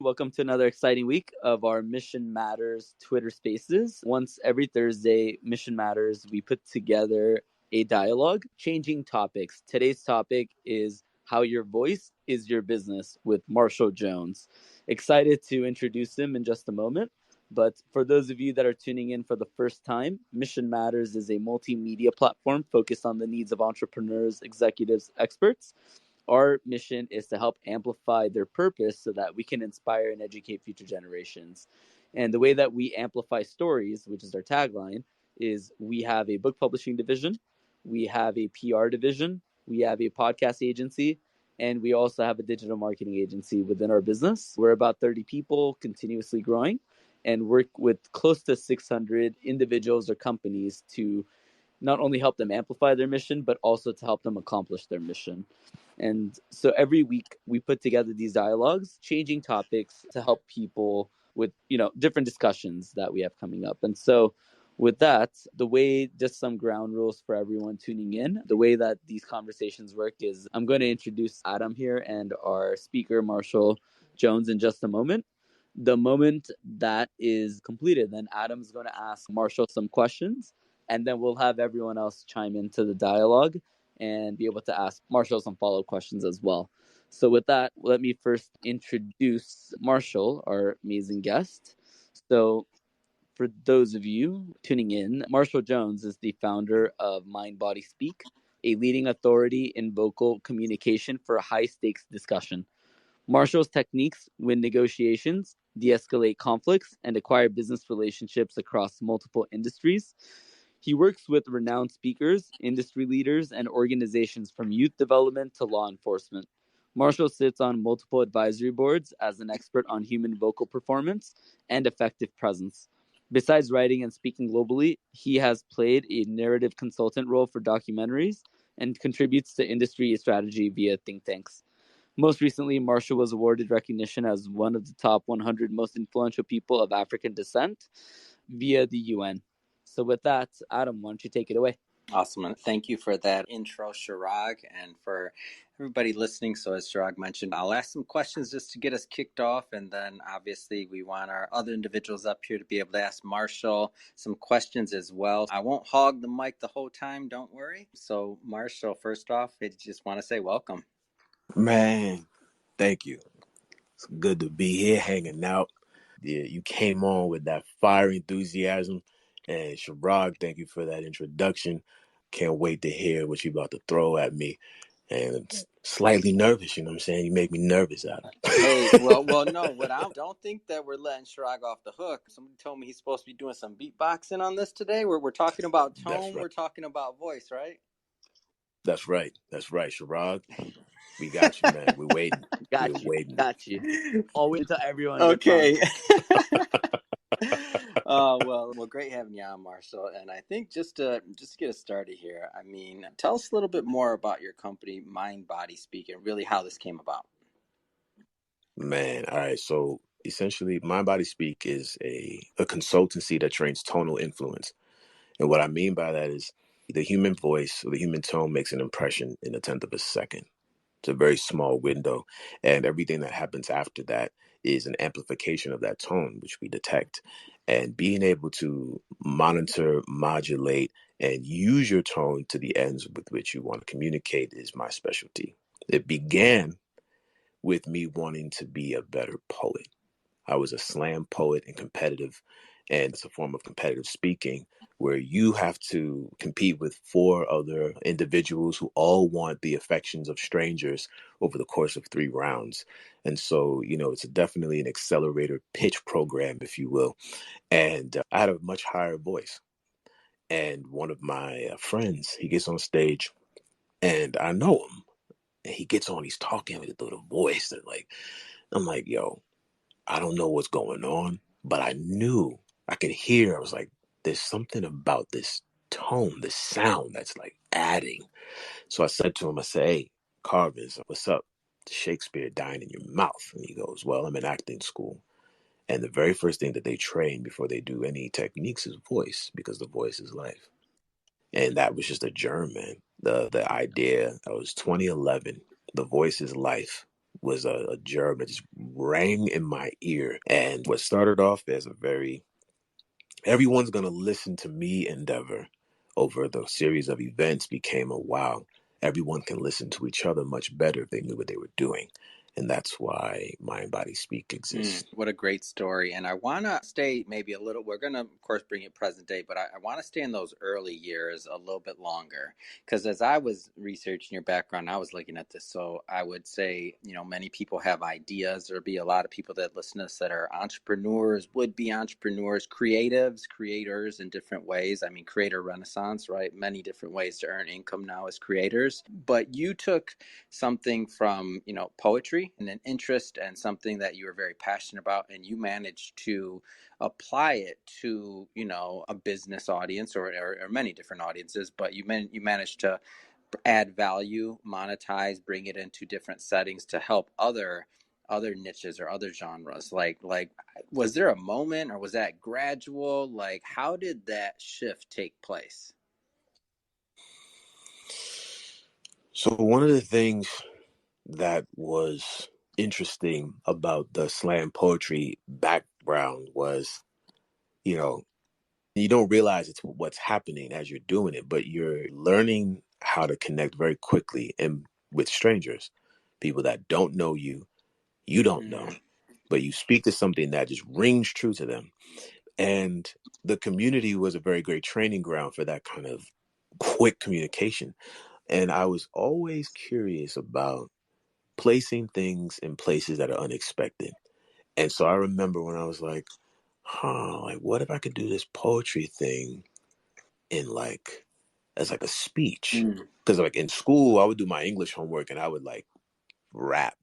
Welcome to another exciting week of our Mission Matters Twitter Spaces. Once every Thursday, Mission Matters, we put together a dialogue, changing topics. Today's topic is how your voice is your business with Marshall Jones. Excited to introduce him in just a moment. But for those of you that are tuning in for the first time, Mission Matters is a multimedia platform focused on the needs of entrepreneurs, executives, experts. Our mission is to help amplify their purpose so that we can inspire and educate future generations. And the way that we amplify stories, which is our tagline, is we have a book publishing division, we have a PR division, we have a podcast agency, and we also have a digital marketing agency within our business. We're about 30 people, continuously growing, and work with close to 600 individuals or companies to not only help them amplify their mission, but also to help them accomplish their mission. And so every week we put together these dialogues, changing topics to help people with, different discussions that we have coming up. And so with that, the way, just some ground rules for everyone tuning in, the way that these conversations work is I'm going to introduce Adam here and our speaker, Marshall Jones, in just a moment. The moment that is completed, then Adam's going to ask Marshall some questions, and then we'll have everyone else chime into the dialogue and be able to ask Marshall some follow-up questions as well. So with that, let me first introduce Marshall, our amazing guest. So for those of you tuning in, Marshall Jones is the founder of MindBodySpeak, a leading authority in vocal communication for high-stakes discussion. Marshall's techniques win negotiations, de-escalate conflicts, and acquire business relationships across multiple industries. He works with renowned speakers, industry leaders, and organizations from youth development to law enforcement. Marshall sits on multiple advisory boards as an expert on human vocal performance and effective presence. Besides writing and speaking globally, he has played a narrative consultant role for documentaries and contributes to industry strategy via think tanks. Most recently, Marshall was awarded recognition as one of the top 100 most influential people of African descent via the UN. So with that, Adam, why don't you take it away? Awesome. And thank you for that intro, Chirag, and for everybody listening. So as Chirag mentioned, I'll ask some questions just to get us kicked off. And then obviously we want our other individuals up here to be able to ask Marshall some questions as well. I won't hog the mic the whole time, don't worry. So Marshall, first off, I just want to say welcome. Man, thank you. It's good to be here hanging out. Yeah, you came on with that fire enthusiasm. And Chirag, thank you for that introduction. Can't wait to hear what you're about to throw at me. And it's slightly nervous, you know what I'm saying? You make me nervous, Adam. Hey, well, no, what I don't think that we're letting Chirag off the hook. Somebody told me he's supposed to be doing some beatboxing on this today. We're talking about tone, Right. we're talking about voice, right? That's right. Chirag, we got you, man. We're waiting. We're waiting. Got you. Always until everyone gets Okay. on. Well, great having you on, Marshall. And I think just to get us started here, I mean, tell us a little bit more about your company, MindBodySpeak, and really how this came about. Man, all right. So essentially, MindBodySpeak is a consultancy that trains tonal influence. And what I mean by that is the human voice or the human tone makes an impression in a tenth of a second. It's a very small window. And everything that happens after that is an amplification of that tone, which we detect. And being able to monitor, modulate, and use your tone to the ends with which you want to communicate is my specialty. It began with me wanting to be a better poet. I was a slam poet and competitive, and it's a form of competitive speaking where you have to compete with four other individuals who all want the affections of strangers over the course of 3 rounds. And so, it's definitely an accelerator pitch program, if you will. And I had a much higher voice. And one of my friends, he gets on stage, and I know him. And he gets on, he's talking with a little voice. And I'm like, yo, I don't know what's going on, but I knew, I could hear, I was like, there's something about this tone, this sound that's like adding. So I said to him, I said, hey, Carvis, what's up? Shakespeare dying in your mouth. And he goes, well, I'm in acting school. And the very first thing that they train before they do any techniques is voice, because the voice is life. And that was just a germ, man. The idea, that was 2011. The voice is life. was a germ that just rang in my ear. And what started off as a very everyone's going to listen to me endeavor over the series of events became a wow, everyone can listen to each other much better if they knew what they were doing. And that's why Mind Body Speak exists. What a great story. And I want to stay maybe a little, we're going to, of course, bring it present day, but I want to stay in those early years a little bit longer. Because as I was researching your background, I was looking at this. So I would say, many people have ideas. There'll be a lot of people that listen to us that are entrepreneurs, would be entrepreneurs, creatives, creators in different ways. I mean, creator renaissance, right? Many different ways to earn income now as creators. But you took something from, poetry and an interest and something that you were very passionate about, and you managed to apply it to, a business audience or many different audiences, but you managed to add value, monetize, bring it into different settings to help other niches or other genres. Like was there a moment, or was that gradual? Like, how did that shift take place? So one of the things that was interesting about the slam poetry background was, you don't realize it's what's happening as you're doing it, but you're learning how to connect very quickly and with strangers, people that don't know you, you don't know, but you speak to something that just rings true to them. And the community was a very great training ground for that kind of quick communication. And I was always curious about placing things in places that are unexpected. And so I remember when I was like, like what if I could do this poetry thing in like as like a speech? Because like in school, I would do my English homework and I would like rap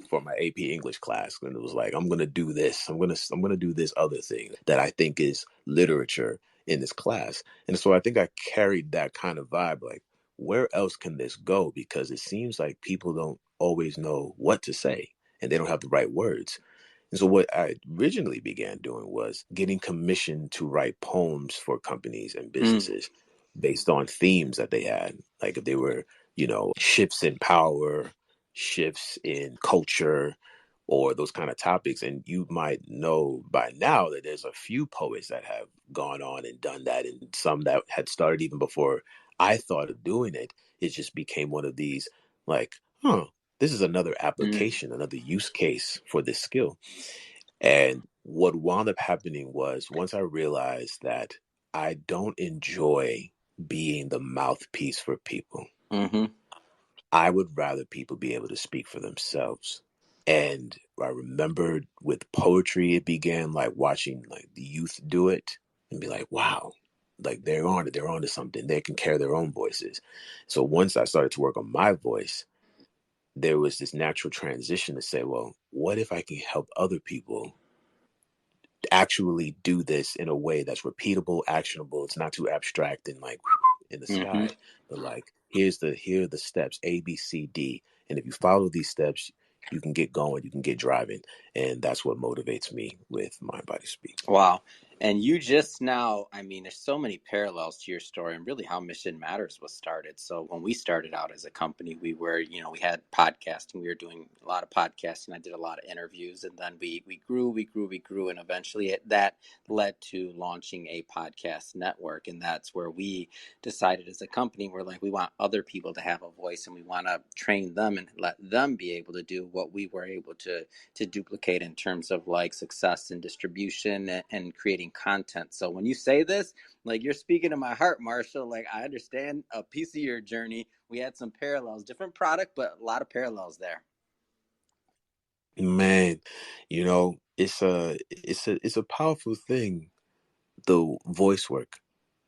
for my AP English class, and it was like, I'm gonna do this. I'm gonna do this other thing that I think is literature in this class. And so I think I carried that kind of vibe. Like, where else can this go? Because it seems like people don't always know what to say, and they don't have the right words. And so what I originally began doing was getting commissioned to write poems for companies and businesses based on themes that they had. Like if they were, shifts in power, shifts in culture, or those kind of topics. And you might know by now that there's a few poets that have gone on and done that, and some that had started even before I thought of doing it. It just became one of these like, this is another application, another use case for this skill. And what wound up happening was once I realized that I don't enjoy being the mouthpiece for people, I would rather people be able to speak for themselves. And I remembered with poetry, it began like watching like the youth do it and be like, wow, like they're on it, they're on to something. They can carry their own voices. So once I started to work on my voice, there was this natural transition to say, well, what if I can help other people actually do this in a way that's repeatable, actionable? It's not too abstract and like in the sky, but like here are the steps A, B, C, D, and if you follow these steps, you can get going, you can get driving, and that's what motivates me with Mind Body Speak. Wow. And you just now, I mean, there's so many parallels to your story and really how Mission Matters was started. So when we started out as a company, we were, we had podcasting. We were doing a lot of podcasting. I did a lot of interviews, and then we grew. And eventually that led to launching a podcast network. And that's where we decided as a company, we're like, we want other people to have a voice, and we want to train them and let them be able to do what we were able to duplicate in terms of like success and distribution and creating content. So when you say this, like, you're speaking to my heart, Marshall. Like, I understand a piece of your journey. We had some parallels, different product, but a lot of parallels there. Man, it's a powerful thing, the voice work.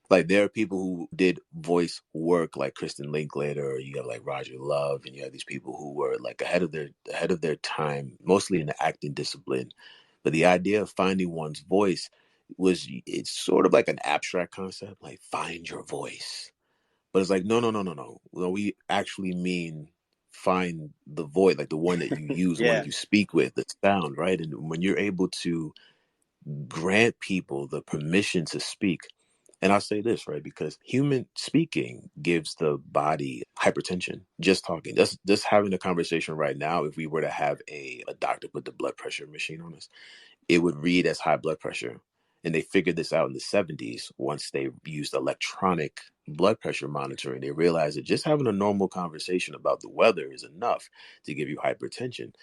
Like there are people who did voice work like Kristen Linklater, or you have like Roger Love, and you have these people who were like ahead of their time, mostly in the acting discipline. But the idea of finding one's voice it's sort of like an abstract concept, like find your voice. But it's like, no, no, no, no, no. No, we actually mean find the voice, like the one that you use, the one that Yeah. you speak with, the sound, right? And when you're able to grant people the permission to speak, And I'll say this, right? Because human speaking gives the body hypertension. Just talking, just having a conversation right now, if we were to have a doctor put the blood pressure machine on us, it would read as high blood pressure. And they figured this out in the 70s once they used electronic blood pressure monitoring. They realized that just having a normal conversation about the weather is enough to give you hypertension.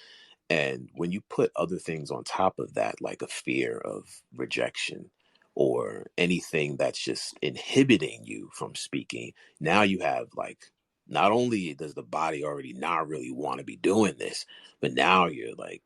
And when you put other things on top of that, like a fear of rejection or anything that's just inhibiting you from speaking, now you have like, not only does the body already not really want to be doing this, but now you're like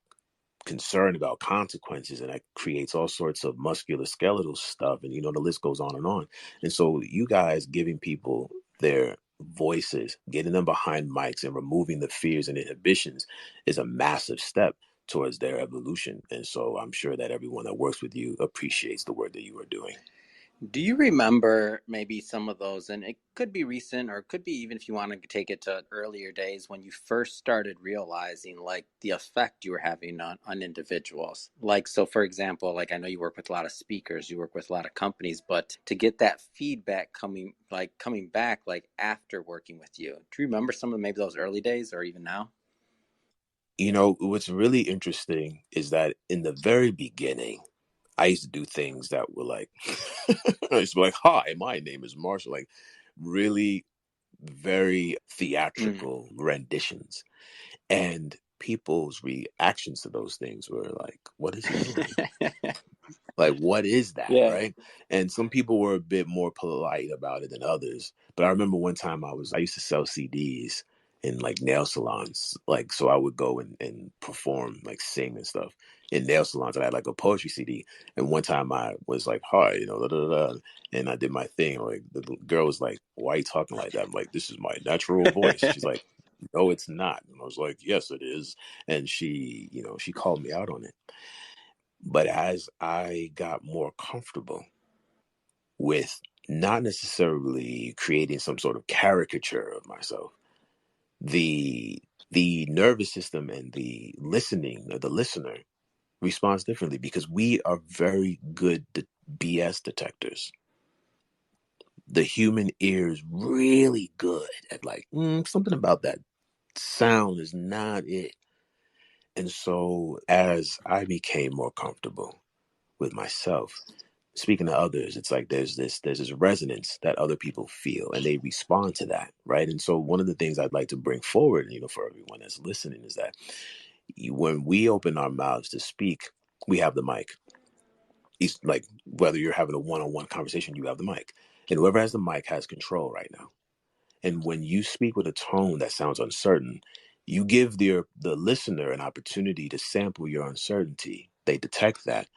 concerned about consequences, and that creates all sorts of musculoskeletal stuff, and the list goes on and on. And so you guys giving people their voices, getting them behind mics and removing the fears and inhibitions is a massive step towards their evolution. And so I'm sure that everyone that works with you appreciates the work that you are doing. Do you remember maybe some of those, and it could be recent or it could be even if you want to take it to earlier days when you first started realizing like the effect you were having on individuals? Like, so for example, like I know you work with a lot of speakers, you work with a lot of companies, but to get that feedback coming back like after working with you, do you remember some of maybe those early days or even now? What's really interesting is that in the very beginning, I used to do things that were like, I used to be like, hi, my name is Marshall. Like, really very theatrical renditions. And people's reactions to those things were like, what is he doing? Like, what is that, Yeah. right? And some people were a bit more polite about it than others. But I remember one time I used to sell CDs in like nail salons. Like, so I would go and perform, like sing and stuff in nail salons. And I had like a poetry CD. And one time I was like, hi, da, da, da, and I did my thing. Like, the girl was like, why are you talking like that? I'm like, this is my natural voice. She's like, no, it's not. And I was like, yes, it is. And she called me out on it. But as I got more comfortable with not necessarily creating some sort of caricature of myself, the the nervous system and the listening or the listener responds differently because we are very good BS detectors. The human ear is really good at like something about that sound is not it. And so as I became more comfortable with myself, speaking to others, it's like there's this resonance that other people feel and they respond to that, right? And so one of the things I'd like to bring forward, for everyone that's listening, is that when we open our mouths to speak, we have the mic. It's like whether you're having a one-on-one conversation, you have the mic, and whoever has the mic has control right now. And when you speak with a tone that sounds uncertain, you give the listener an opportunity to sample your uncertainty. They detect that,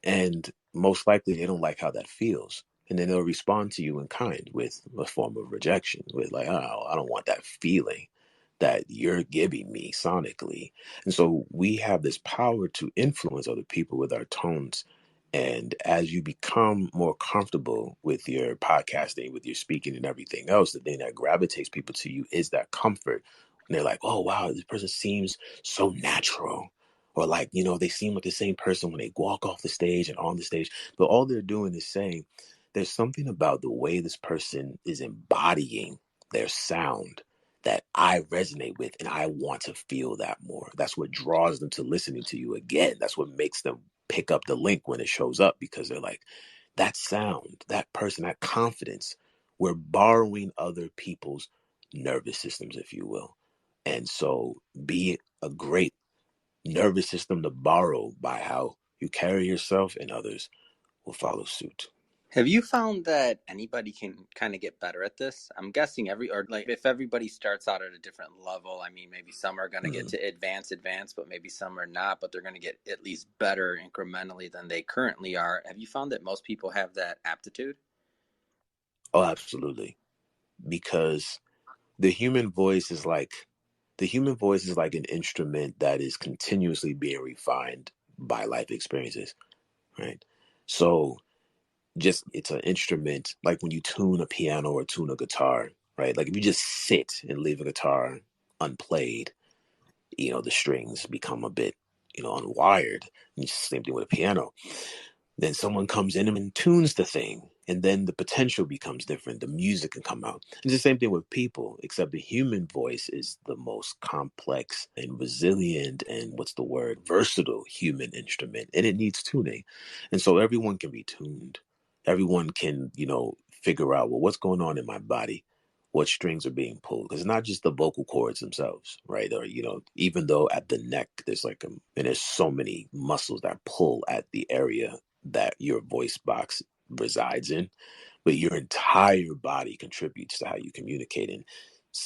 and most likely they don't like how that feels. And then they'll respond to you in kind with a form of rejection, with like, oh, I don't want that feeling that you're giving me sonically. And so we have this power to influence other people with our tones. And as you become more comfortable with your podcasting, with your speaking and everything else, the thing that gravitates people to you is that comfort. And they're like, oh, wow, this person seems so natural. Or like, they seem like the same person when they walk off the stage and on the stage. But all they're doing is saying, there's something about the way this person is embodying their sound that I resonate with, and I want to feel that more. That's what draws them to listening to you again. That's what makes them pick up the link when it shows up, because they're like, that sound, that person, that confidence. We're borrowing other people's nervous systems, if you will. And so be a great nervous system to borrow by how you carry yourself, and others will follow suit. Have you found that anybody can kind of get better at this? I'm guessing or like if everybody starts out at a different level, I mean, maybe some are going to get to advanced, but maybe some are not, but they're going to get at least better incrementally than they currently are. Have you found that most people have that aptitude? Oh, absolutely. Because the human voice is like an instrument that is continuously being refined by life experiences, right? So just it's an instrument like when you tune a piano or tune a guitar, right? Like if you just sit and leave a guitar unplayed, the strings become a bit, unwired. And same thing with a piano. Then someone comes in and tunes the thing, and then the potential becomes different. The music can come out. It's the same thing with people, except the human voice is the most complex and resilient and versatile human instrument, and it needs tuning. And so everyone can be tuned. Everyone can, figure out, well, what's going on in my body? What strings are being pulled? Because it's not just the vocal cords themselves, right? Or, even though at the neck, and there's so many muscles that pull at the area that your voice box resides in, but your entire body contributes to how you communicate.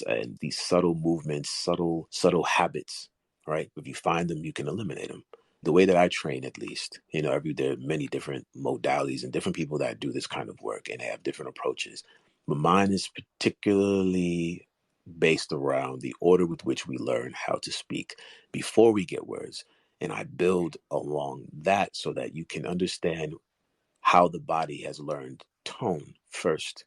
And these subtle movements, subtle habits, right? If you find them, you can eliminate them. The way that I train, at least, there are many different modalities and different people that do this kind of work and have different approaches. But mine is particularly based around the order with which we learn how to speak before we get words. And I build along that so that you can understand how the body has learned tone first,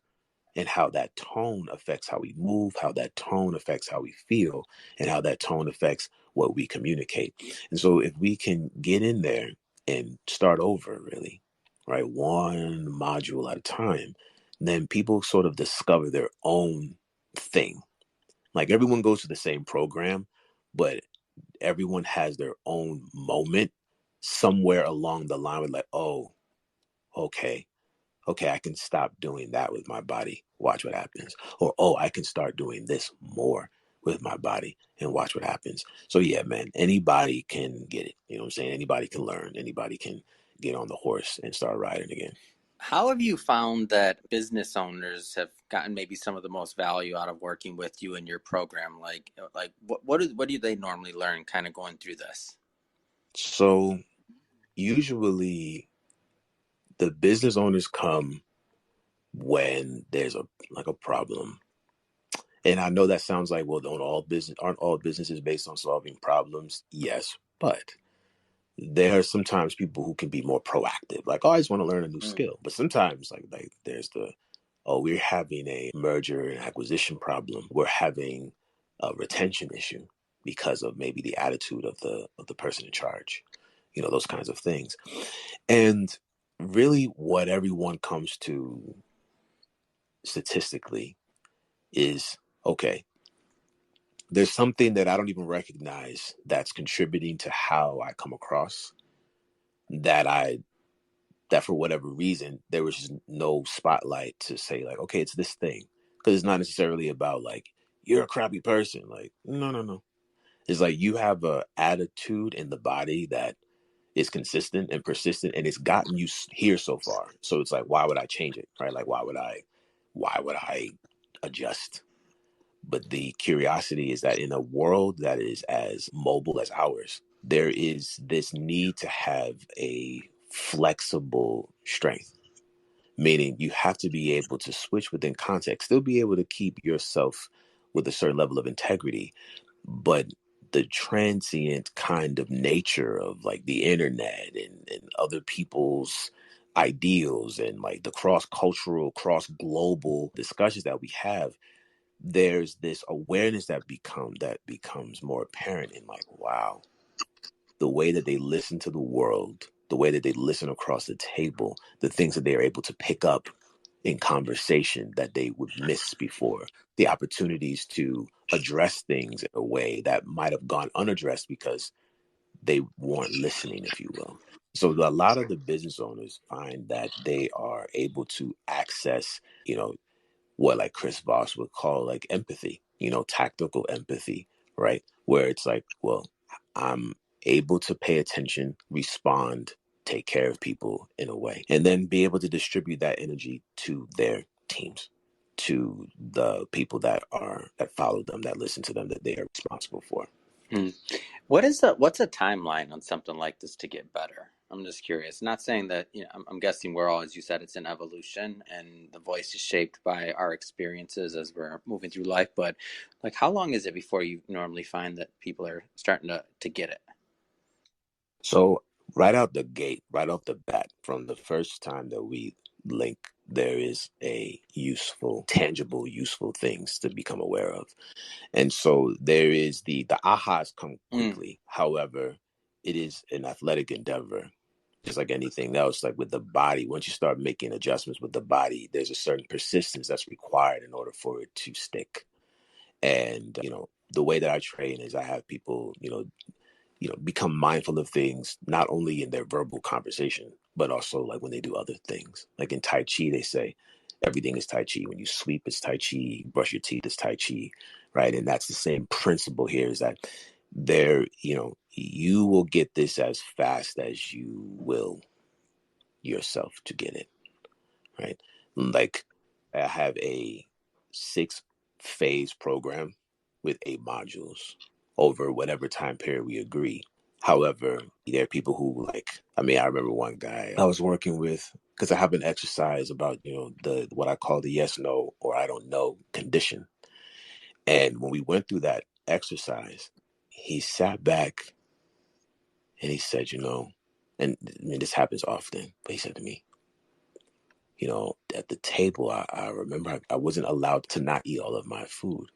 and how that tone affects how we move, how that tone affects how we feel, and how that tone affects what we communicate. And so if we can get in there and start over, really, right, one module at a time, then people sort of discover their own thing. Like everyone goes to the same program, but everyone has their own moment somewhere along the line with like, oh, okay, I can stop doing that with my body. Watch what happens. Or, oh, I can start doing this more with my body and watch what happens. So yeah, man, anybody can get it. You know what I'm saying? Anybody can learn. Anybody can get on the horse and start riding again. How have you found that business owners have gotten maybe some of the most value out of working with you in your program? Like what do they normally learn kind of going through this? So usually the business owners come when there's a problem. And I know that sounds like, well, aren't all businesses based on solving problems? Yes, but there are sometimes people who can be more proactive. Like, oh, I just want to learn a new skill. But sometimes, like there's we're having a merger and acquisition problem. We're having a retention issue because of maybe the attitude of the person in charge. Those kinds of things. And really, what everyone comes to statistically is, okay, there's something that I don't even recognize that's contributing to how I come across, that for whatever reason there was just no spotlight to say like, okay, it's this thing. Because it's not necessarily about like, you're a crappy person. Like, no. It's like you have a attitude in the body that is consistent and persistent, and it's gotten you here so far. So it's like, why would I change it, right? Like, why would I adjust? But the curiosity is that in a world that is as mobile as ours, there is this need to have a flexible strength, meaning you have to be able to switch within context, still be able to keep yourself with a certain level of integrity, but the transient kind of nature of like the internet and other people's ideals and like the cross-cultural, cross-global discussions that we have, there's this awareness that becomes more apparent in like, wow, the way that they listen to the world, the way that they listen across the table, the things that they are able to pick up in conversation that they would miss before, the opportunities to address things in a way that might have gone unaddressed because they weren't listening, if you will. So a lot of the business owners find that they are able to access, what like Chris Voss would call like empathy, tactical empathy, right? Where it's like, well, I'm able to pay attention, respond, take care of people in a way, and then be able to distribute that energy to their teams, to the people that follow them, that listen to them, that they are responsible for. What's a timeline on something like this to get better? I'm just curious. Not saying that, I'm guessing we're all, as you said, it's an evolution and the voice is shaped by our experiences as we're moving through life. But like, how long is it before you normally find that people are starting to get it? So right out the gate, right off the bat, from the first time that we link, there is a tangible, useful things to become aware of. And so there is the ahas come quickly. However, it is an athletic endeavor just like anything else, like with the body, once you start making adjustments with the body, there's a certain persistence that's required in order for it to stick. And, the way that I train is I have people, become mindful of things, not only in their verbal conversation, but also like when they do other things. Like in Tai Chi, they say everything is Tai Chi. When you sweep, it's Tai Chi. Brush your teeth, it's Tai Chi, right? And that's the same principle here, is that you will get this as fast as you will yourself to get it, right? Like I have a 6-phase program with 8 modules over whatever time period we agree. However, there are people who I remember one guy I was working with, because I have an exercise about, the what I call the yes, no, or I don't know condition. And when we went through that exercise, he sat back and he said, and this happens often, but he said to me, at the table, I remember I wasn't allowed to not eat all of my food.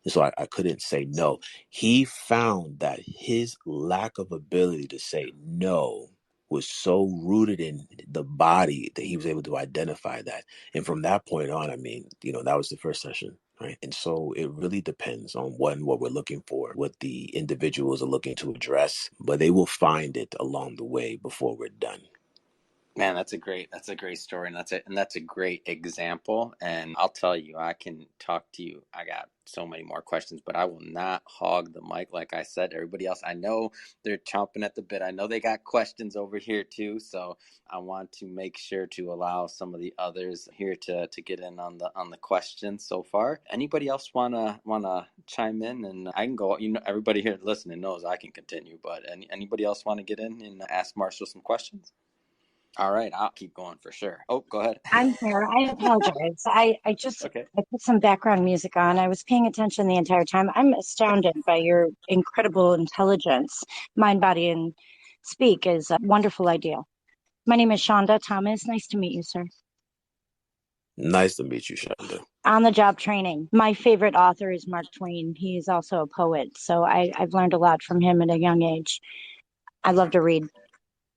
And so I couldn't say no. He found that his lack of ability to say no was so rooted in the body that he was able to identify that. And from that point on, that was the first session, right? And so it really depends on what we're looking for, what the individuals are looking to address, but they will find it along the way before we're done. Man, that's a great story, and that's a great example. And I'll tell you, I can talk to you. I got so many more questions, but I will not hog the mic. Like I said, everybody else, I know they're chomping at the bit. I know they got questions over here too. So I want to make sure to allow some of the others here to get in on the questions so far. Anybody else wanna chime in? And I can go. Everybody here listening knows I can continue, but anybody else want to get in and ask Marshall some questions? All right, I'll keep going for sure. Oh, go ahead. I'm here. I apologize. I just Okay. I put some background music on. I was paying attention the entire time. I'm astounded by your incredible intelligence. Mind, Body, and Speak is a wonderful idea. My name is Shonda Thomas. Nice to meet you, sir. Nice to meet you, Shonda. On the job training. My favorite author is Mark Twain. He's also a poet, so I've learned a lot from him at a young age. I love to read.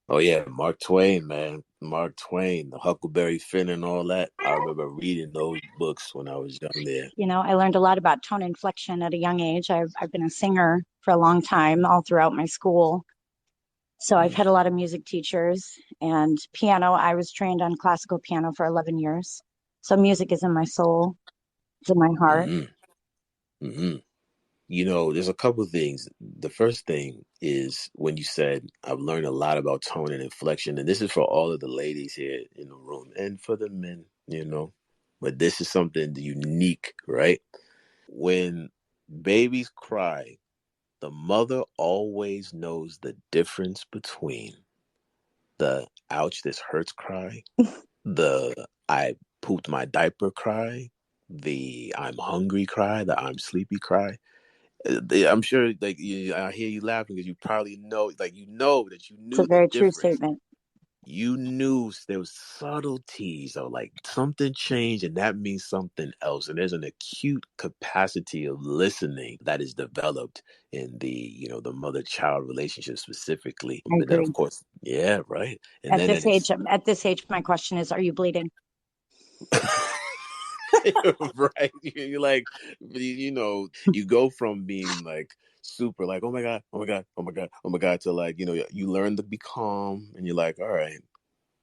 Oh yeah, Mark Twain, man. Mark Twain, the Huckleberry Finn and all that. I remember reading those books when I was young there. I learned a lot about tone inflection at a young age. I've been a singer for a long time, all throughout my school. So I've had a lot of music teachers and piano. I was trained on classical piano for 11 years. So music is in my soul. It's in my heart. Mm-hmm. Mm-hmm. There's a couple of things. The first thing is when you said, I've learned a lot about tone and inflection. And this is for all of the ladies here in the room and for the men, but this is something unique, right? When babies cry, the mother always knows the difference between the ouch, this hurts cry, the I pooped my diaper cry, the I'm hungry cry, the I'm sleepy cry. I'm sure, I hear you laughing because you probably know, that you It's a knew the very true difference. statement. You knew there was subtleties of something changed, and that means something else. And there's an acute capacity of listening that is developed in the mother-child relationship specifically. I And then, of agree. course, yeah, right. And then At this age, my question is, are you bleeding? right. You're you go from being super oh my God, oh my God, oh my God, oh my God, to you learn to be calm, and you're like, all right,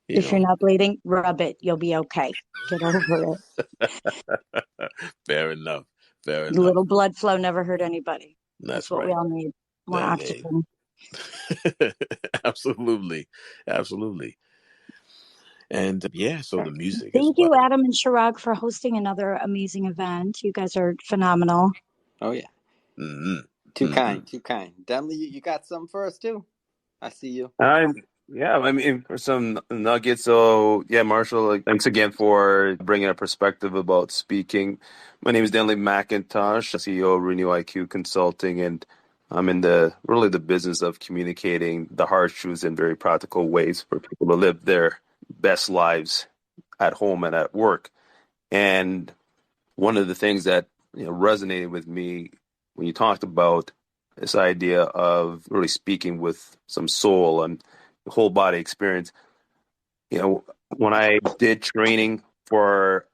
If you're not bleeding, rub it. You'll be okay. Get over it. Fair enough. Fair A enough. little blood flow never hurt anybody. That's That's what we right. all need. More oxygen. Absolutely. Absolutely. And yeah, so the music as Thank you, well. Adam and Chirag, for hosting another amazing event. You guys are phenomenal. Oh yeah. Mm-hmm. Too Mm-hmm. kind. Demley, you got something for us too? I see you. For some nuggets. So, yeah, Marshall, thanks again for bringing a perspective about speaking. My name is Denley McIntosh, CEO of Renew IQ Consulting, and I'm in the business of communicating the hard truths in very practical ways for people to live their best lives at home and at work. And one of the things that resonated with me when you talked about this idea of really speaking with some soul and whole body experience. When I did training for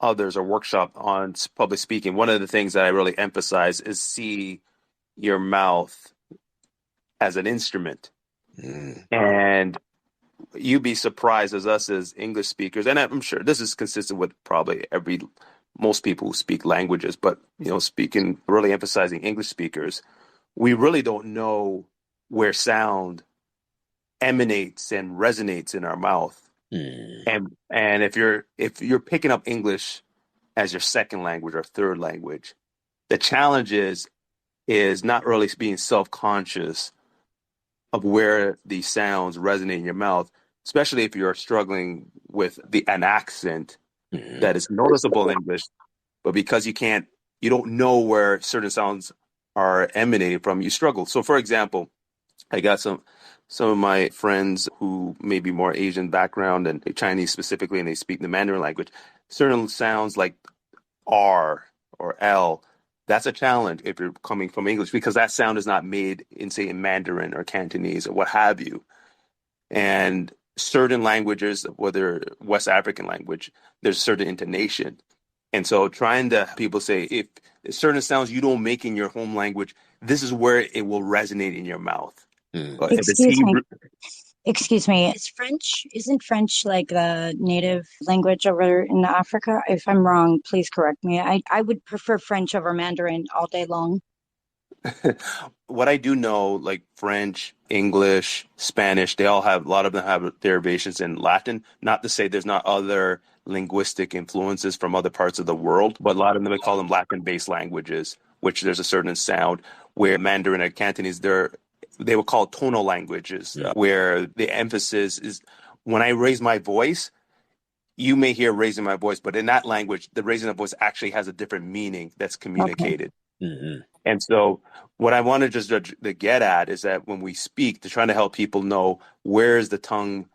others or workshop on public speaking, one of the things that I really emphasize is see your mouth as an instrument. And you'd be surprised as us as English speakers, and I'm sure this is consistent with probably most people who speak languages, but speaking, really emphasizing English speakers, we really don't know where sound emanates and resonates in our mouth. And if you're picking up English as your second language or third language, the challenge is not really being self-conscious of where these sounds resonate in your mouth, especially if you're struggling with an accent that is noticeable in English, but because you don't know where certain sounds are emanating from, you struggle. So, for example, I got some of my friends who may be more Asian background and Chinese specifically, and they speak the Mandarin language. Certain sounds like R or L, that's a challenge if you're coming from English, because that sound is not made in, say, in Mandarin or Cantonese or what have you. And certain languages, whether West African language, there's certain intonation. And so trying to people say, if certain sounds you don't make in your home language, this is where it will resonate in your mouth. Excuse me. Isn't French like the native language over in Africa? If I'm wrong, please correct me. I would prefer French over Mandarin all day long. What I do know, like French, English, Spanish, a lot of them have derivations in Latin. Not to say there's not other linguistic influences from other parts of the world, but a lot of them, we call them Latin-based languages, which there's a certain sound where Mandarin and Cantonese, they were called tonal languages, where the emphasis is when I raise my voice, you may hear raising my voice, but in that language, the raising of voice actually has a different meaning that's communicated. Okay. And so what I want to just to get at is that when we speak, to try to help people know where is the tongue,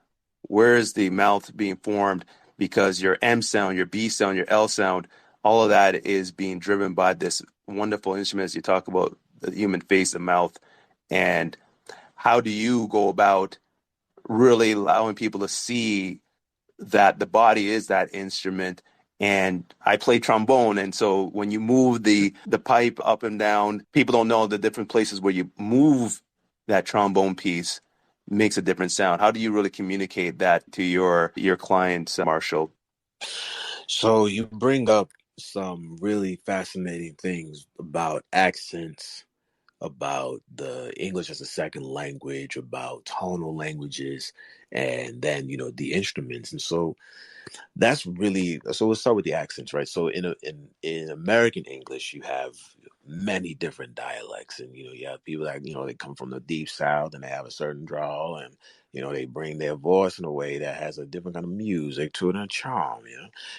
where is the mouth being formed, because your M sound, your B sound, your L sound, all of that is being driven by this wonderful instrument as you talk about the human face, the mouth. And how do you go about really allowing people to see that the body is that instrument? And I play trombone, and so when you move the pipe up and down, people don't know the different places where you move that trombone piece makes a different sound. How do you really communicate that to your clients, Marshall? So you bring up some really fascinating things about accents, about the English as a second language, about tonal languages, and then the instruments. And so that's really, so let's start with the accents, right? So in American English, you have many different dialects, and you have people that they come from the deep South and they have a certain drawl, and they bring their voice in a way that has a different kind of music to it and a charm,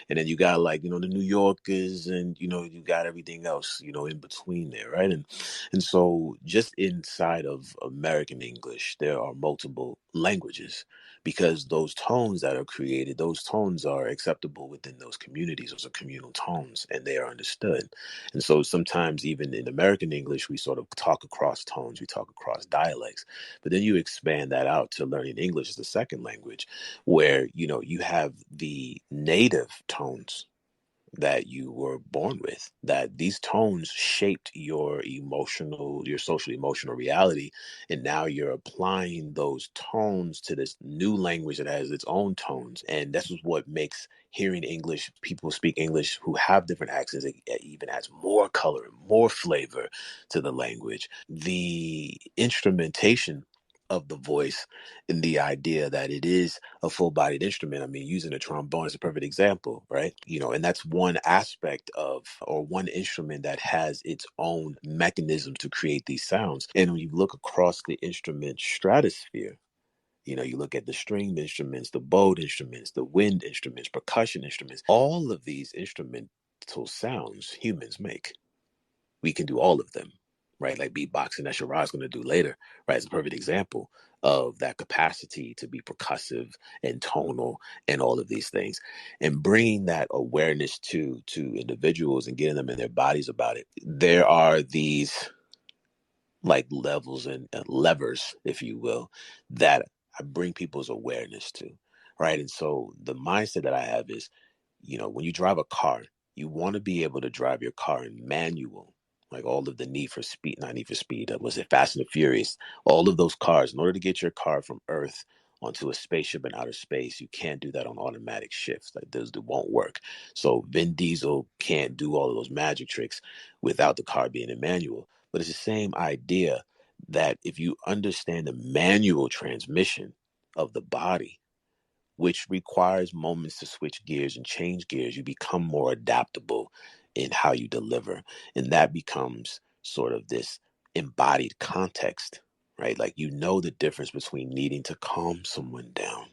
and then you got like the New Yorkers, and you got everything else in between there, right? And so just inside of American English, there are multiple languages, because those tones that are created, those tones are acceptable within those communities. Those are communal tones, and they are understood. And so sometimes even in American English, we sort of talk across tones, we talk across dialects. But then you expand that out to learning English as a second language, where you have the native tones that you were born with, that these tones shaped your social emotional reality. And now you're applying those tones to this new language that has its own tones. And this is what makes hearing English, people speak English who have different accents, it even adds more color, more flavor to the language. The instrumentation of the voice, and the idea that it is a full-bodied instrument. I mean, using a trombone is a perfect example, right? And that's one aspect of, or one instrument that has its own mechanisms to create these sounds. And when you look across the instrument stratosphere, you look at the stringed instruments, the bowed instruments, the wind instruments, percussion instruments, all of these instrumental sounds humans make. We can do all of them, right? Like beatboxing that Chirag's going to do later, right? It's a perfect example of that capacity to be percussive and tonal and all of these things, and bringing that awareness to individuals and getting them in their bodies about it. There are these like levels and levers, if you will, that I bring people's awareness to, right? And so the mindset that I have is, when you drive a car, you want to be able to drive your car in manual, like all of the Need for Speed, not Need for Speed, was it Fast and the Furious? All of those cars, in order to get your car from Earth onto a spaceship in outer space, you can't do that on automatic shifts. Like those, it won't work. So Vin Diesel can't do all of those magic tricks without the car being in manual. But it's the same idea that if you understand the manual transmission of the body, which requires moments to switch gears and change gears, you become more adaptable in how you deliver. And that becomes sort of this embodied context, right? Like, the difference between needing to calm someone down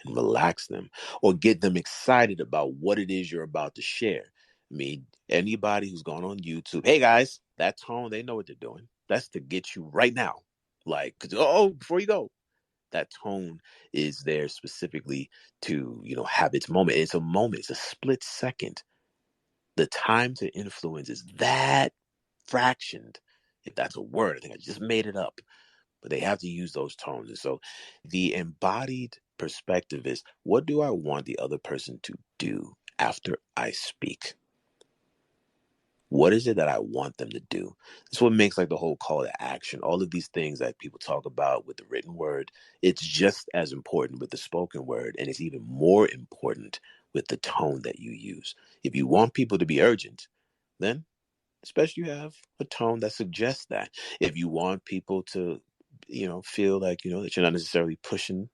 and relax them, or get them excited about what it is you're about to share. I mean, anybody who's gone on YouTube, hey guys, that tone, they know what they're doing. That's to get you right now. Like, before you go, that tone is there specifically to, have its moment. It's a moment, it's a split second. The time to influence is that fractioned, if that's a word. I think I just made it up, but they have to use those tones. And so the embodied perspective is, what do I want the other person to do after I speak? What is it that I want them to do? That's what makes like the whole call to action. All of these things that people talk about with the written word, it's just as important with the spoken word. And it's even more important with the tone that you use. If you want people to be urgent, then especially you have a tone that suggests that. If you want people to, feel like, that you're not necessarily pushing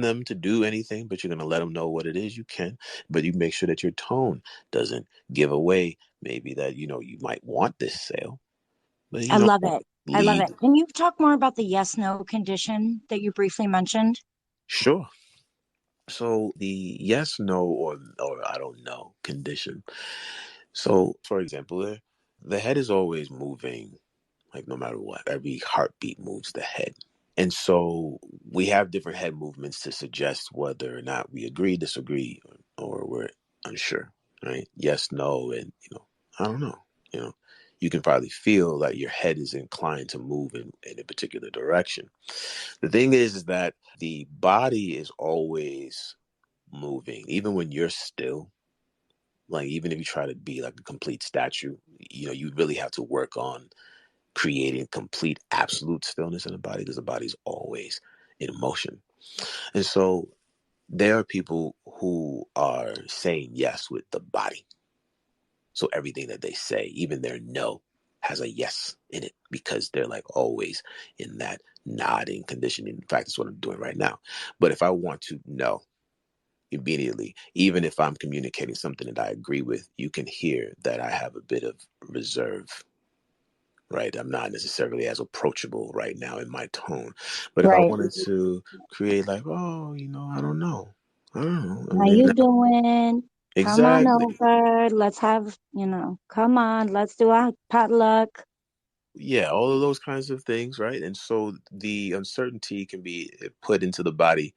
them to do anything, but you're going to let them know what it is you can. But you make sure that your tone doesn't give away maybe that, you might want this sale, but I love it. I love lead. it. Can you talk more about the yes-no condition that you briefly mentioned? Sure. So the yes, no, or I don't know condition. So, for example, the head is always moving, like no matter what. Every heartbeat moves the head. And so we have different head movements to suggest whether or not we agree, disagree, or we're unsure, right? Yes, no, and, I don't know. You know, you can probably feel that your head is inclined to move in a particular direction. The thing is that the body is always moving, even when you're still. Like, even if you try to be like a complete statue, you really have to work on creating complete absolute stillness in the body, because the body's always in motion. And so there are people who are saying yes with the body. So everything that they say, even their no, has a yes in it, because they're like always in that nodding condition. In fact, that's what I'm doing right now. But if I want to know immediately, even if I'm communicating something that I agree with, you can hear that I have a bit of reserve, right? I'm not necessarily as approachable right now in my tone. But if I Right. wanted to create like, I don't know. I don't know. How Maybe you not. doing? Come on Exactly. over. Let's have, come on, let's do a potluck. Yeah, all of those kinds of things, right? And so the uncertainty can be put into the body,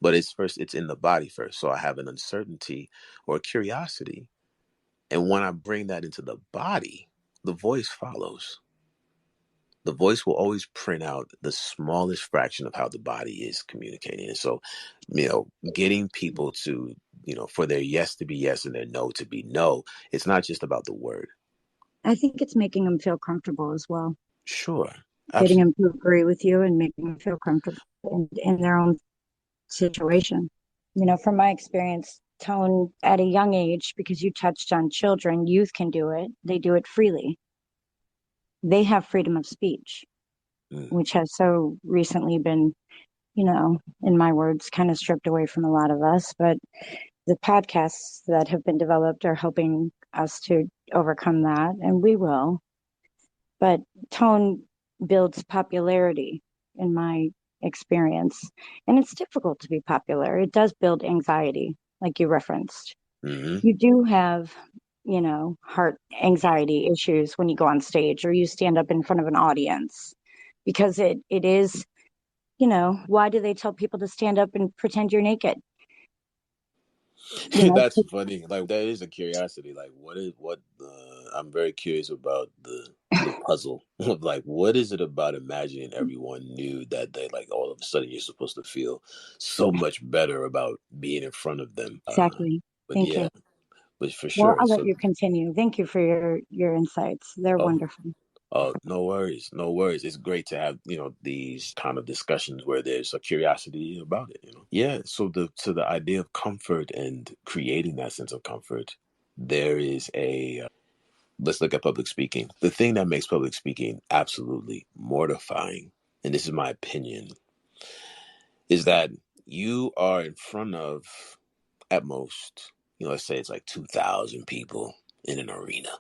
but it's in the body first. So I have an uncertainty or curiosity. And when I bring that into the body, the voice follows. The voice will always print out the smallest fraction of how the body is communicating. And so, getting people to, for their yes to be yes and their no to be no, it's not just about the word. I think it's making them feel comfortable as well. Sure. Getting Absolutely. them to agree with you and making them feel comfortable in their own situation. From my experience, tone at a young age, because you touched on children, youth can do it. They do it freely. They have freedom of speech, Mm. which has so recently been, in my words, kind of stripped away from a lot of us. But the podcasts that have been developed are helping us to overcome that, and we will. But tone builds popularity in my experience, and it's difficult to be popular. It does build anxiety, like you referenced. Hmm. You do have, heart anxiety issues when you go on stage or you stand up in front of an audience, because it is, why do they tell people to stand up and pretend you're naked? You know, That's funny. Like, that is a curiosity. Like, what the? I'm very curious about the the puzzle of like, what is it about imagining everyone knew that they like all of a sudden you're supposed to feel so much better about being in front of them. Exactly. But Thank yeah, you. but for Well, sure. I'll let So, you continue. Thank you for your insights. They're oh, wonderful. oh, no worries, no worries. It's great to have, these kind of discussions where there's a curiosity about it, Yeah, so the idea of comfort and creating that sense of comfort, there is a let's look at public speaking. The thing that makes public speaking absolutely mortifying, and this is my opinion, is that you are in front of, at most, let's say it's like 2,000 people in an arena.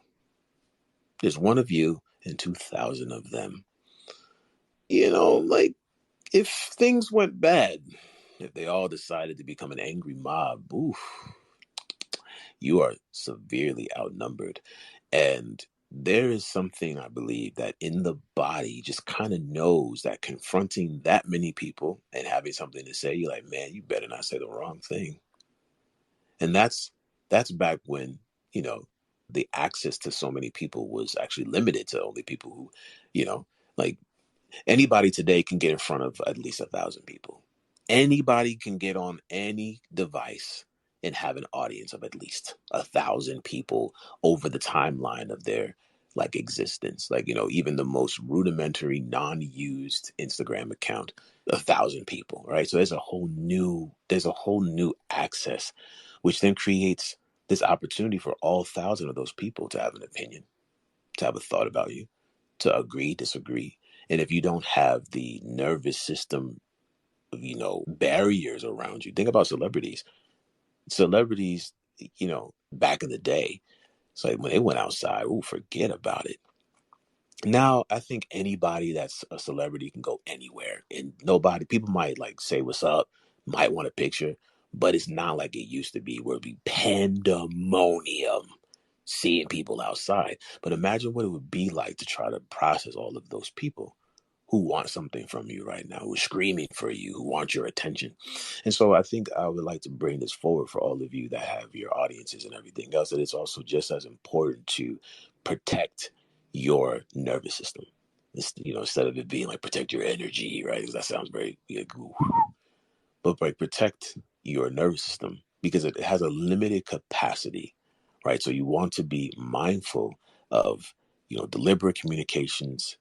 There's one of you and 2,000 of them. Like if things went bad, if they all decided to become an angry mob, oof, you are severely outnumbered. And there is something I believe that in the body just kind of knows that confronting that many people and having something to say, you're like, man, you better not say the wrong thing. And that's back when, the access to so many people was actually limited to only people who, like anybody today can get in front of at least 1,000 people. Anybody can get on any device and have an audience of at least 1,000 people over the timeline of their like existence. Like, even the most rudimentary, non-used Instagram account, 1,000 people, right? So there's a whole new access, which then creates this opportunity for all 1,000 of those people to have an opinion, to have a thought about you, to agree, disagree. And if you don't have the nervous system, barriers around you, think about celebrities. Celebrities, back in the day, it's like when they went outside, ooh, forget about it. Now, I think anybody that's a celebrity can go anywhere and people might like say what's up, might want a picture, but it's not like it used to be where it'd be pandemonium seeing people outside. But imagine what it would be like to try to process all of those people who want something from you right now, who are screaming for you, who want your attention. And so I think I would like to bring this forward for all of you that have your audiences and everything else, that it's also just as important to protect your nervous system. Instead of it being like protect your energy, right? Because that sounds very, but like protect your nervous system because it has a limited capacity, right? So you want to be mindful of, deliberate communications,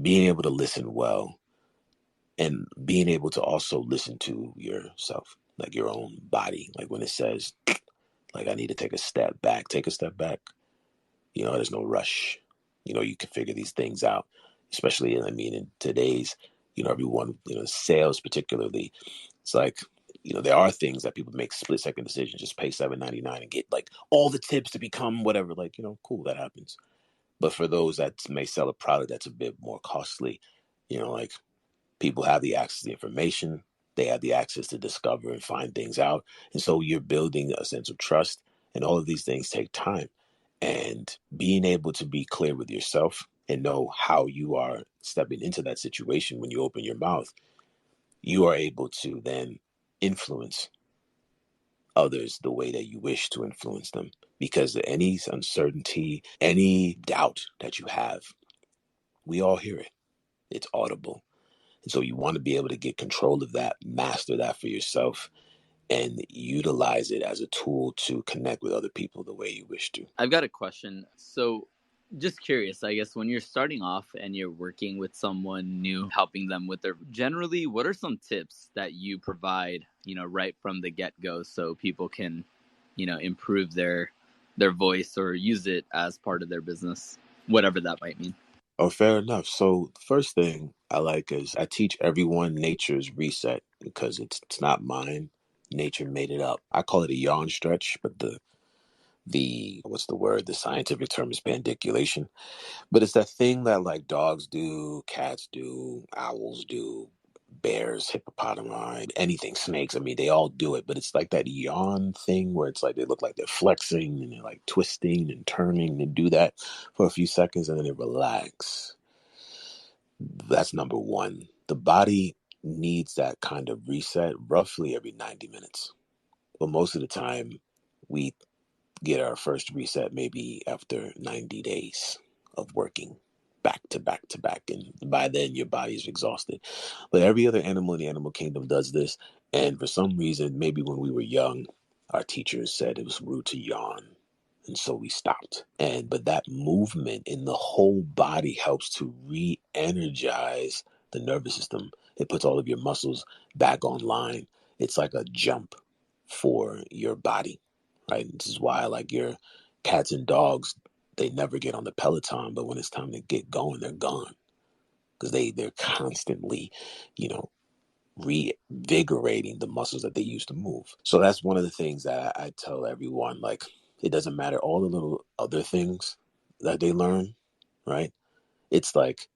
being able to listen well, and being able to also listen to yourself, like your own body. Like when it says, like, I need to take a step back. There's no rush. You can figure these things out, especially, in today's, everyone, sales particularly. It's like, there are things that people make split second decisions, just pay $7.99 and get like all the tips to become whatever. Like, cool, that happens. But for those that may sell a product that's a bit more costly, like people have the access to the information, they have the access to discover and find things out. And so you're building a sense of trust, and all of these things take time. And being able to be clear with yourself and know how you are stepping into that situation when you open your mouth, you are able to then influence others the way that you wish to influence them. Because any uncertainty, any doubt that you have, we all hear it. It's audible. And so you want to be able to get control of that, master that for yourself, and utilize it as a tool to connect with other people the way you wish to. I've got a question. So, just curious, I guess, when you're starting off and you're working with someone new, helping them with generally, what are some tips that you provide, right from the get go so people can, improve their voice or use it as part of their business, whatever that might mean? Oh, fair enough. So the first thing I like is I teach everyone nature's reset because it's not mine. Nature made it up. I call it a yawn stretch, but the what's the word? The scientific term is pandiculation. But it's that thing that like dogs do, cats do, owls do, bears, hippopotami, anything, snakes. I mean, they all do it, but it's like that yawn thing where it's like they look like they're flexing and they're like twisting and turning and do that for a few seconds and then they relax. That's number one. The body needs that kind of reset roughly every 90 minutes. But most of the time, we get our first reset maybe after 90 days of working. back to back to back. And by then your body is exhausted. But every other animal in the animal kingdom does this. And for some reason, maybe when we were young, our teachers said it was rude to yawn. And so we stopped. But that movement in the whole body helps to re-energize the nervous system. It puts all of your muscles back online. It's like a jump for your body, right? This is why, like, your cats and dogs, they never get on the Peloton, but when it's time to get going, they're gone because they're constantly, you know, revigorating the muscles that they used to move. So that's one of the things that I tell everyone, like, it doesn't matter all the little other things that they learn, right? It's like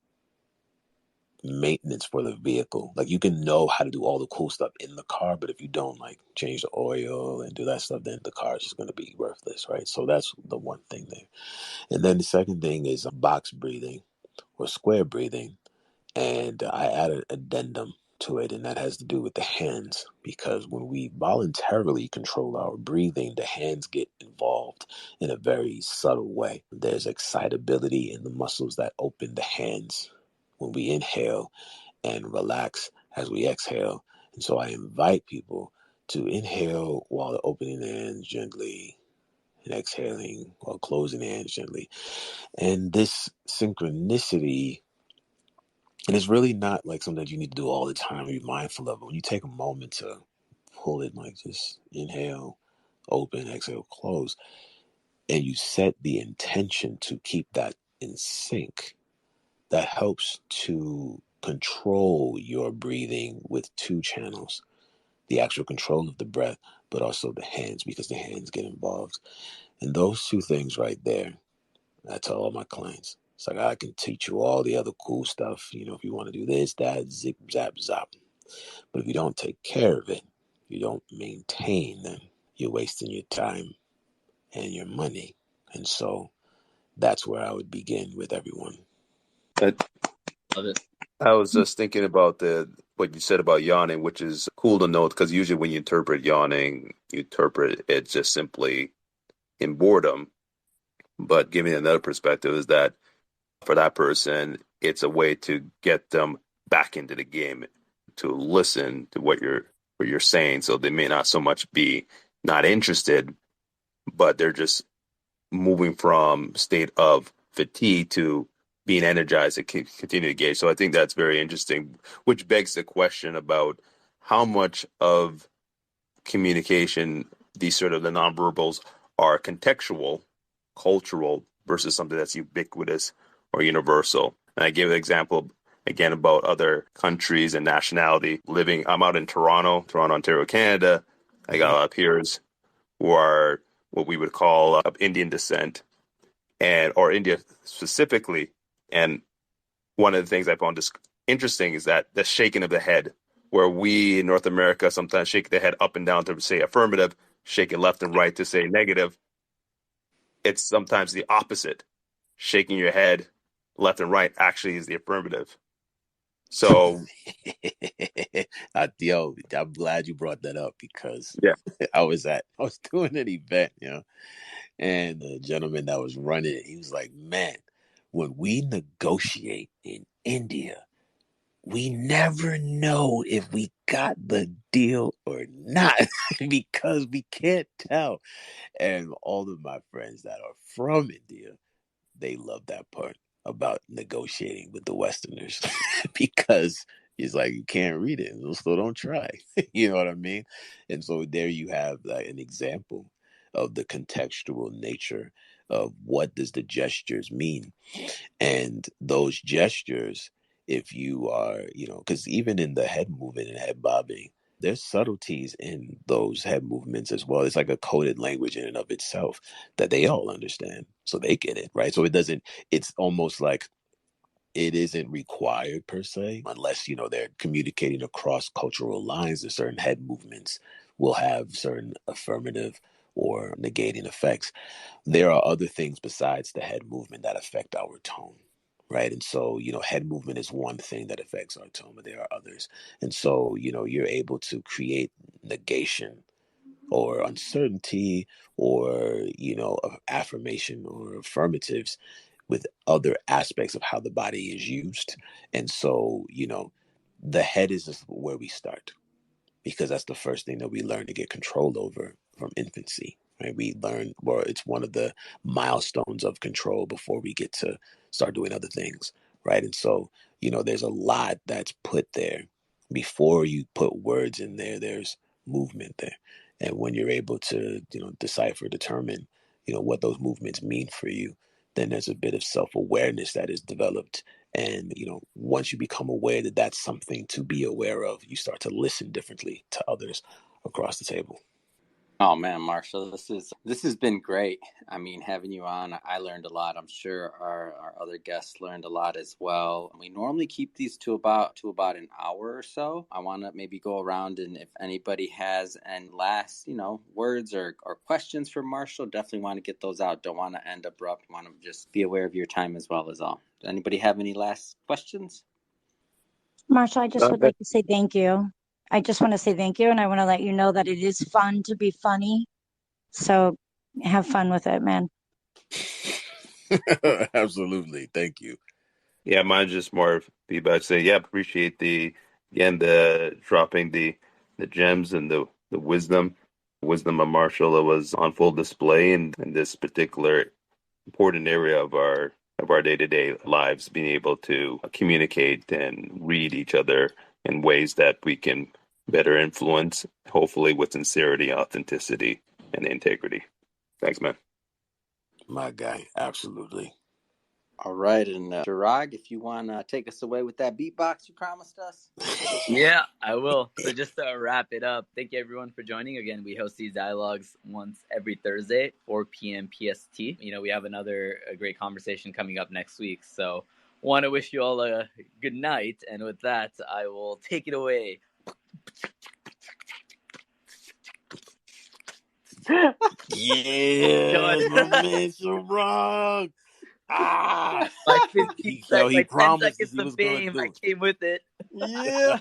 maintenance for the vehicle. Like, you can know how to do all the cool stuff in the car, but if you don't, like, change the oil and do that stuff, then the car is just going to be worthless, right? So that's the one thing there. And then the second thing is box breathing or square breathing. And I added addendum to it, and that has to do with the hands, because when we voluntarily control our breathing, the hands get involved in a very subtle way. There's excitability in the muscles that open the hands when we inhale, and relax as we exhale. And so I invite people to inhale while opening their hands gently and exhaling while closing their hands gently. And this synchronicity, and it's really not like something that you need to do all the time or be mindful of. But when you take a moment to pull it, like, just inhale, open, exhale, close, and you set the intention to keep that in sync, that helps to control your breathing with two channels: the actual control of the breath, but also the hands, because the hands get involved. And those two things right there, I tell all my clients, it's like, I can teach you all the other cool stuff, if you want to do this, that, zip, zap, zap. But if you don't take care of it, you don't maintain them, you're wasting your time and your money. And so that's where I would begin with everyone. I, Love it. I was just thinking about what you said about yawning, which is cool to note, because usually when you interpret yawning, you interpret it just simply in boredom. But giving another perspective is that for that person, it's a way to get them back into the game, to listen to what you're saying. So they may not so much be not interested, but they're just moving from state of fatigue to being energized to continue to engage. So I think that's very interesting, which begs the question about how much of communication, these sort of the nonverbals, are contextual, cultural, versus something that's ubiquitous or universal. And I gave an example again about other countries and nationality living. I'm out in Toronto, Ontario, Canada. I got a lot of peers who are what we would call of Indian descent, and or India specifically. And one of the things I found interesting is that the shaking of the head, where we in North America sometimes shake the head up and down to say affirmative, shake it left and right to say negative. It's sometimes the opposite. Shaking your head left and right actually is the affirmative. So, Yo, I'm glad you brought that up, because yeah. I was doing an event, and the gentleman that was running it, he was like, man, when we negotiate in India, we never know if we got the deal or not because we can't tell. And all of my friends that are from India, they love that part about negotiating with the Westerners because it's like, you can't read it, so don't try. You know what I mean? And so there you have, like, an example of the contextual nature of what does the gestures mean. And those gestures, if you are, because even in the head movement and head bobbing, there's subtleties in those head movements as well. It's like a coded language in and of itself that they all understand. So they get it, right? So it's almost like it isn't required per se, unless, they're communicating across cultural lines. That certain head movements will have certain affirmative or negating effects. There are other things besides the head movement that affect our tone, right? And so, head movement is one thing that affects our tone, but there are others. And so, you're able to create negation or uncertainty or, affirmation or affirmatives with other aspects of how the body is used. And so, the head is just where we start, because that's the first thing that we learn to get control over from infancy. Right? We learn, well, it's one of the milestones of control before we get to start doing other things. Right. And so, there's a lot that's put there before you put words in there. There's movement there. And when you're able to, decipher, determine, what those movements mean for you, then there's a bit of self-awareness that is developed. And, once you become aware that that's something to be aware of, you start to listen differently to others across the table. Oh man, Marshall, this has been great. I mean, having you on, I learned a lot. I'm sure our other guests learned a lot as well. We normally keep these to about an hour or so. I want to maybe go around, and if anybody has any last, words or questions for Marshall, definitely want to get those out. Don't want to end abrupt. Want to just be aware of your time as well as all. Does anybody have any last questions? Marshall, I just would like to say thank you. I just want to say thank you, and I want to let you know that it is fun to be funny. So have fun with it, man. Absolutely. Thank you. Yeah, mine's just more feedback. Say, appreciate the dropping the gems and the wisdom of Marshall that was on full display in this particular important area of our day-to-day lives, being able to communicate and read each other in ways that we can better influence, hopefully with sincerity, authenticity, and integrity. Thanks, man. My guy. Absolutely. All right, and Chirag, if you want to take us away with that beatbox you promised us. Yeah, I will. So just to wrap it up, thank you everyone for joining. Again, we host these dialogues once every Thursday, 4 p.m. PST. We have another great conversation coming up next week. So want to wish you all a good night. And with that, I will take it away. Yes, my man Chirag. My 15 seconds, he my 10 promised seconds he of was going to fame, do I came with it. Yeah.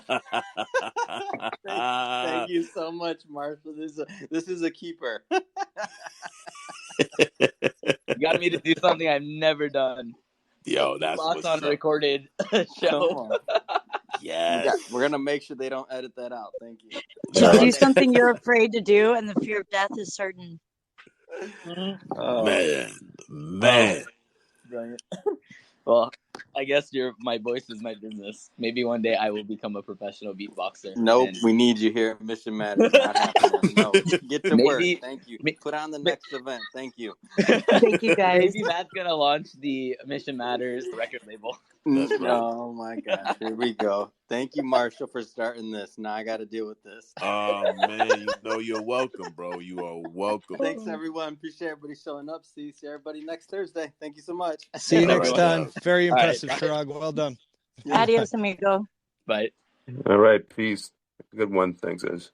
Thank you so much, Marshall. This is a keeper. You got me to do something I've never done. Yo, that's Lost what's on a up. recorded show. Yes. We're going to make sure they don't edit that out. Thank you. To do something you're afraid to do, and the fear of death is certain. Man. Brilliant. Well, I guess my voice is my business. Maybe one day I will become a professional beatboxer. Nope, we need you here. Mission Matters. Not happening. No, get to work. Thank you. Put on the next event. Thank you. Thank you, guys. Maybe Matt's gonna launch the Mission Matters record label. That's right. Oh my gosh, here we go. Thank you, Marshall, for starting this. Now I got to deal with this. Oh man, you're welcome, bro. You are welcome. Thanks, everyone. Appreciate everybody showing up. See everybody next Thursday. Thank you so much. See you next time. Out. Very impressive, Chirag. Well done. Adios, amigo. Bye. All right, peace. Good one. Thanks, guys.